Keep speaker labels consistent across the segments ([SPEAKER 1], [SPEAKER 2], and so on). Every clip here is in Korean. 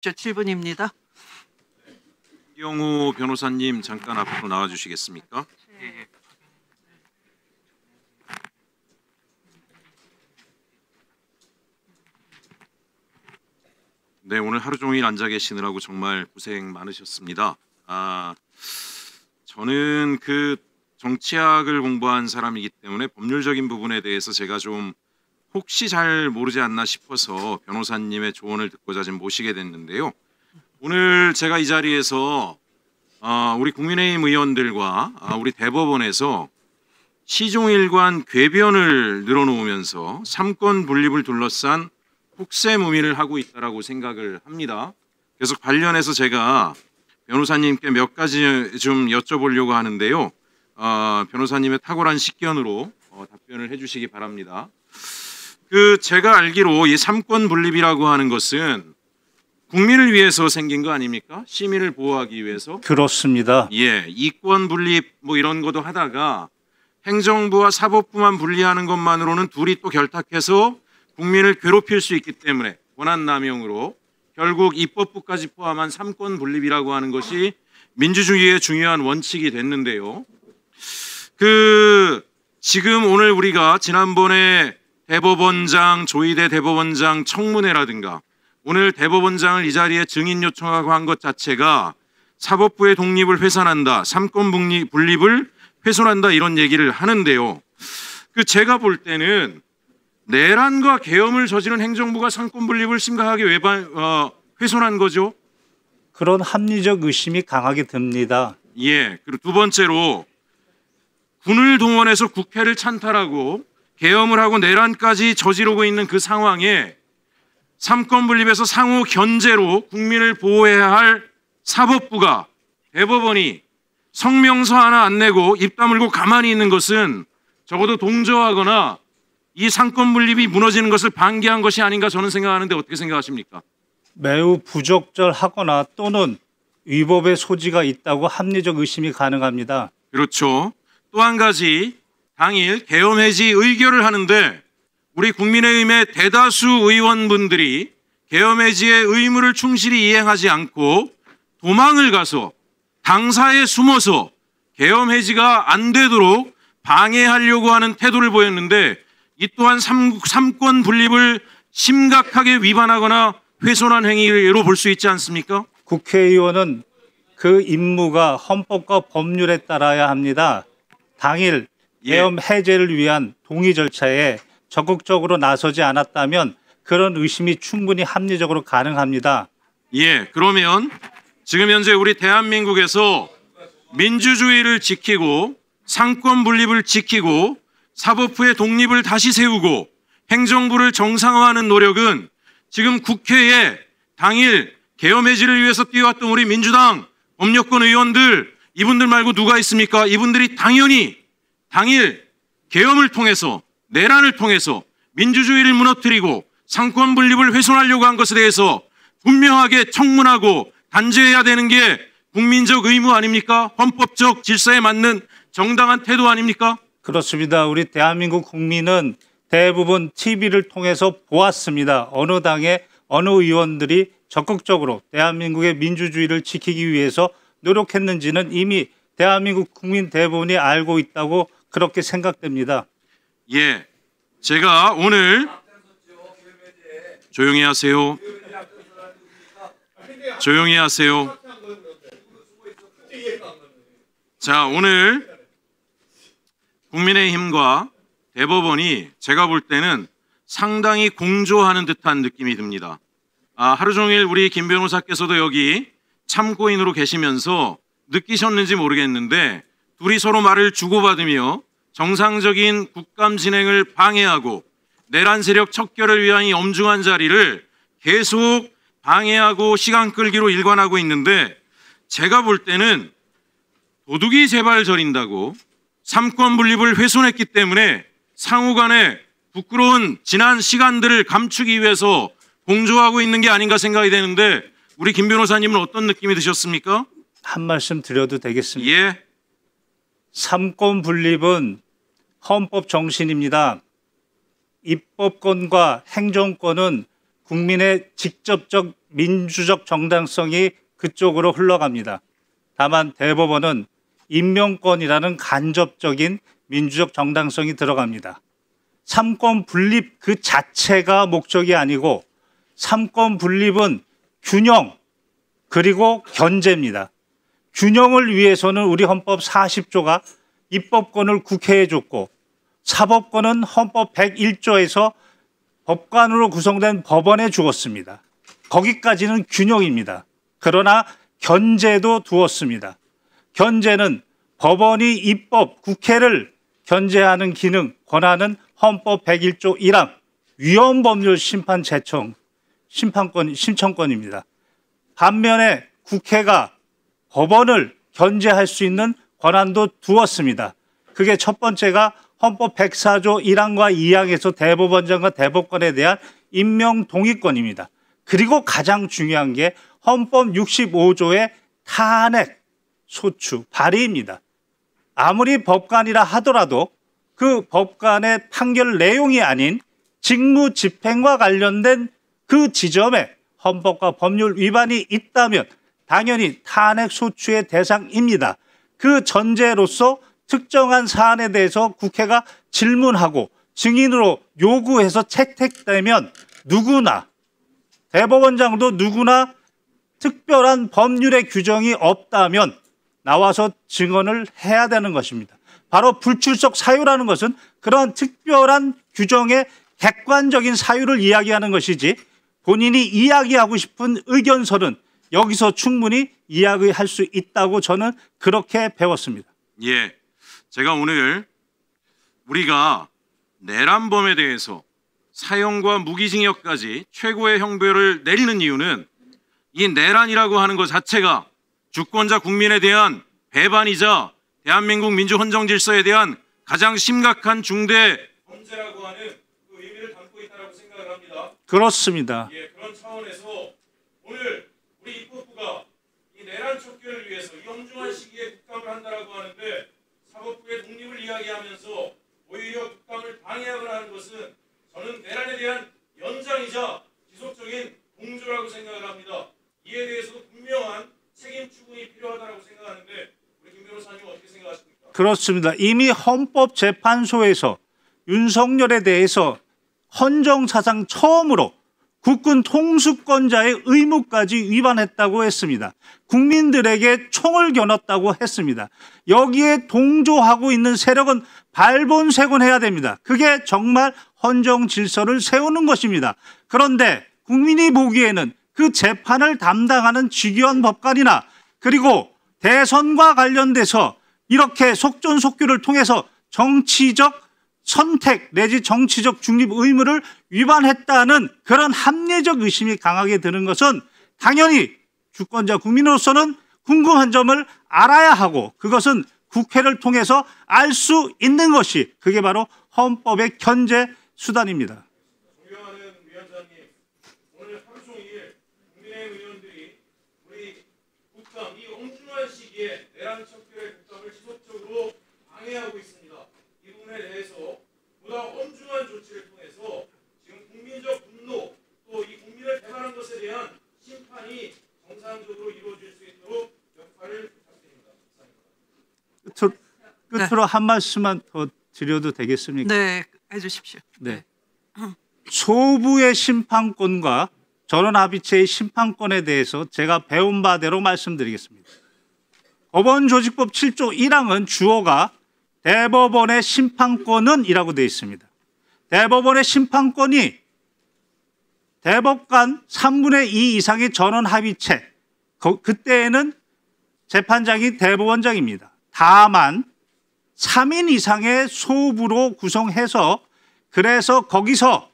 [SPEAKER 1] 7분입니다.
[SPEAKER 2] 이경우 변호사님 잠깐 앞으로 나와 주시겠습니까? 네, 오늘 하루 종일 앉아 계시느라고 정말 고생 많으셨습니다. 저는 그 정치학을 공부한 사람이기 때문에 법률적인 부분에 대해서 제가 좀 혹시 잘 모르지 않나 싶어서 변호사님의 조언을 듣고자 지금 모시게 됐는데요. 오늘 제가 이 자리에서 우리 국민의힘 의원들과 우리 대법원에서 시종일관 궤변을 늘어놓으면서 삼권 분립을 둘러싼 혹세무민을 하고 있다라고 생각을 합니다. 그래서 관련해서 제가 변호사님께 몇 가지 좀 여쭤보려고 하는데요. 변호사님의 탁월한 식견으로 답변을 해주시기 바랍니다. 제가 알기로 이 삼권 분립이라고 하는 것은 국민을 위해서 생긴 거 아닙니까? 시민을 보호하기 위해서.
[SPEAKER 3] 그렇습니다.
[SPEAKER 2] 예, 이권 분립 뭐 이런 것도 하다가 행정부와 사법부만 분리하는 것만으로는 둘이 또 결탁해서 국민을 괴롭힐 수 있기 때문에 권한 남용으로 결국 입법부까지 포함한 삼권 분립이라고 하는 것이 민주주의의 중요한 원칙이 됐는데요. 지금 오늘 우리가 지난번에 대법원장, 조희대 대법원장 청문회라든가 오늘 대법원장을 이 자리에 증인 요청하고 한 것 자체가 사법부의 독립을 훼손한다, 삼권 분립을 훼손한다 이런 얘기를 하는데요. 제가 볼 때는 내란과 계엄을 저지른 행정부가 삼권 분립을 심각하게 훼손한 거죠.
[SPEAKER 3] 그런 합리적 의심이 강하게 듭니다.
[SPEAKER 2] 예. 그리고 두 번째로 군을 동원해서 국회를 찬탈하고 계엄을 하고 내란까지 저지르고 있는 그 상황에 삼권 분립에서 상호 견제로 국민을 보호해야 할 사법부가, 대법원이 성명서 하나 안 내고 입 다물고 가만히 있는 것은 적어도 동조하거나 이 삼권 분립이 무너지는 것을 방기한 것이 아닌가 저는 생각하는데 어떻게 생각하십니까?
[SPEAKER 3] 매우 부적절하거나 또는 위법의 소지가 있다고 합리적 의심이 가능합니다.
[SPEAKER 2] 그렇죠. 또 한 가지, 당일 계엄 해지 의결을 하는데 우리 국민의힘의 대다수 의원분들이 계엄 해지의 의무를 충실히 이행하지 않고 도망을 가서 당사에 숨어서 계엄 해지가 안 되도록 방해하려고 하는 태도를 보였는데 이 또한 삼권 분립을 심각하게 위반하거나 훼손한 행위로 볼 수 있지 않습니까?
[SPEAKER 3] 국회의원은 그 임무가 헌법과 법률에 따라야 합니다. 당일 계엄 해제를 위한 동의 절차에 적극적으로 나서지 않았다면 그런 의심이 충분히 합리적으로 가능합니다.
[SPEAKER 2] 예, 그러면 지금 현재 우리 대한민국에서 민주주의를 지키고 삼권 분립을 지키고 사법부의 독립을 다시 세우고 행정부를 정상화하는 노력은 지금 국회에 당일 계엄 해지를 위해서 뛰어왔던 우리 민주당 법률권 의원들 이분들 말고 누가 있습니까? 이분들이 당연히 당일 계엄을 통해서 내란을 통해서 민주주의를 무너뜨리고 삼권 분립을 훼손하려고 한 것에 대해서 분명하게 청문하고 단죄해야 되는 게 국민적 의무 아닙니까? 헌법적 질서에 맞는 정당한 태도 아닙니까?
[SPEAKER 3] 그렇습니다. 우리 대한민국 국민은 대부분 TV를 통해서 보았습니다. 어느 당의 어느 의원들이 적극적으로 대한민국의 민주주의를 지키기 위해서 노력했는지는 이미 대한민국 국민 대부분이 알고 있다고 그렇게 생각됩니다.
[SPEAKER 2] 예, 제가 오늘 조용히 하세요. 조용히 하세요. 자, 오늘 국민의힘과 대법원이 제가 볼 때는 상당히 공조하는 듯한 느낌이 듭니다. 하루 종일 우리 김 변호사께서도 여기 참고인으로 계시면서 느끼셨는지 모르겠는데 둘이 서로 말을 주고받으며 정상적인 국감 진행을 방해하고 내란 세력 척결을 위한 이 엄중한 자리를 계속 방해하고 시간 끌기로 일관하고 있는데 제가 볼 때는 도둑이 제발 저린다고 삼권 분립을 훼손했기 때문에 상호 간에 부끄러운 지난 시간들을 감추기 위해서 공조하고 있는 게 아닌가 생각이 되는데 우리 김 변호사님은 어떤 느낌이 드셨습니까?
[SPEAKER 3] 한 말씀 드려도 되겠습니까?
[SPEAKER 2] 예.
[SPEAKER 3] 삼권 분립은 헌법 정신입니다. 입법권과 행정권은 국민의 직접적 민주적 정당성이 그쪽으로 흘러갑니다. 다만 대법원은 임명권이라는 간접적인 민주적 정당성이 들어갑니다. 삼권 분립 그 자체가 목적이 아니고 삼권 분립은 균형 그리고 견제입니다. 균형을 위해서는 우리 헌법 40조가 입법권을 국회에 줬고 사법권은 헌법 101조에서 법관으로 구성된 법원에 주었습니다. 거기까지는 균형입니다. 그러나 견제도 두었습니다. 견제는 법원이 입법, 국회를 견제하는 기능, 권한은 헌법 101조 1항 위헌법률 심판 제청, 신청권입니다. 반면에 국회가 법원을 견제할 수 있는 권한도 두었습니다. 그게 첫 번째가 헌법 104조 1항과 2항에서 대법원장과 대법관에 대한 임명 동의권입니다. 그리고 가장 중요한 게 헌법 65조의 탄핵, 소추, 발의입니다. 아무리 법관이라 하더라도 그 법관의 판결 내용이 아닌 직무 집행과 관련된 그 지점에 헌법과 법률 위반이 있다면 당연히 탄핵 소추의 대상입니다. 그 전제로서 특정한 사안에 대해서 국회가 질문하고 증인으로 요구해서 채택되면 누구나 대법원장도 누구나 특별한 법률의 규정이 없다면 나와서 증언을 해야 되는 것입니다. 바로 불출석 사유라는 것은 그런 특별한 규정의 객관적인 사유를 이야기하는 것이지 본인이 이야기하고 싶은 의견서는 여기서 충분히 이야기할 수 있다고 저는 그렇게 배웠습니다.
[SPEAKER 2] 예, 제가 오늘 우리가 내란범에 대해서 사형과 무기징역까지 최고의 형벌을 내리는 이유는 이 내란이라고 하는 것 자체가 주권자 국민에 대한 배반이자 대한민국 민주헌정 질서에 대한 가장 심각한 중대 범죄라고 하는 그 의미를 담고 있다고 생각을 합니다.
[SPEAKER 3] 그렇습니다.
[SPEAKER 2] 예, 그런 차원에서 오늘 우리 입법부가 이 내란 척결을 위해서 이 엄중한 시기에 국감을 한다라고 하는데 사법부의 독립을 이야기하면서 오히려 국감을 방해하거나 하는 것은 저는 내란에 대한 연장이자 지속적인 공조라고 생각을 합니다. 이에 대해서도 분명한 책임 추궁이 필요하다고 생각하는데 우리 김 변호사님 어떻게 생각하십니까?
[SPEAKER 3] 그렇습니다. 이미 헌법재판소에서 윤석열에 대해서 헌정사상 처음으로 국군 통수권자의 의무까지 위반했다고 했습니다. 국민들에게 총을 겨눴다고 했습니다. 여기에 동조하고 있는 세력은 발본색원해야 됩니다. 그게 정말 헌정 질서를 세우는 것입니다. 그런데 국민이 보기에는 그 재판을 담당하는 직위원 법관이나 그리고 대선과 관련돼서 이렇게 속전속결을 통해서 정치적 선택 내지 정치적 중립 의무를 위반했다는 그런 합리적 의심이 강하게 드는 것은 당연히 주권자 국민으로서는 궁금한 점을 알아야 하고 그것은 국회를 통해서 알 수 있는 것이 그게 바로 헌법의 견제 수단입니다.
[SPEAKER 2] 존경하는 위원장님, 오늘 하루 종일 국민의힘 의원들이 우리 국감 이 엄중한 시기에 내란 척결의 국감을 지속적으로 방해하고 있습니다. 이 부분에 대해서 보다 엄중한 조치를 통해서 지금 국민적 분노 또 이 국민을 배반한 것에 대한 심판이 정상적으로 이루어질 수 있도록 역할을 부탁드립니다.
[SPEAKER 3] 끝으로 한 말씀만 더 드려도 되겠습니까?
[SPEAKER 1] 네, 해주십시오.
[SPEAKER 3] 네. 소부의 심판권과 전원합의체의 심판권에 대해서 제가 배운 바대로 말씀드리겠습니다. 법원조직법 7조 1항은 주어가 대법원의 심판권은 이라고 되어 있습니다. 대법원의 심판권이 대법관 3분의 2 이상의 전원합의체 그때에는 재판장이 대법원장입니다. 다만 3인 이상의 소부로 구성해서 그래서 거기서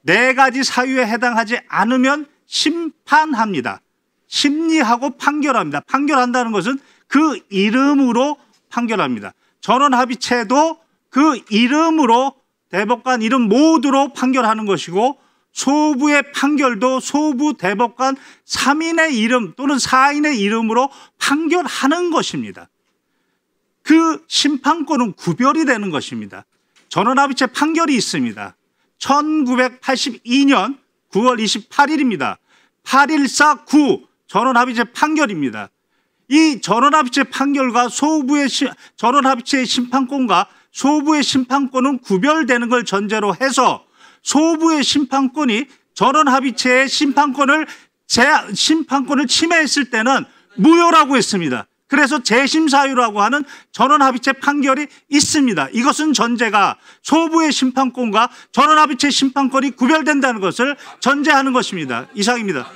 [SPEAKER 3] 4가지 사유에 해당하지 않으면 심판합니다. 심리하고 판결합니다. 판결한다는 것은 그 이름으로 판결합니다. 전원합의체도 그 이름으로 대법관 이름 모두로 판결하는 것이고 소부의 판결도 소부 대법관 3인의 이름 또는 4인의 이름으로 판결하는 것입니다. 그 심판권은 구별이 되는 것입니다. 전원합의체 판결이 있습니다. 1982년 9월 28일입니다. 8149 전원합의체 판결입니다. 이 전원합의체 판결과 전원합의체의 심판권과 소부의 심판권은 구별되는 걸 전제로 해서 소부의 심판권이 전원합의체의 심판권을 침해했을 때는 무효라고 했습니다. 그래서 재심 사유라고 하는 전원합의체 판결이 있습니다. 이것은 전제가 소부의 심판권과 전원합의체 심판권이 구별된다는 것을 전제하는 것입니다. 이상입니다.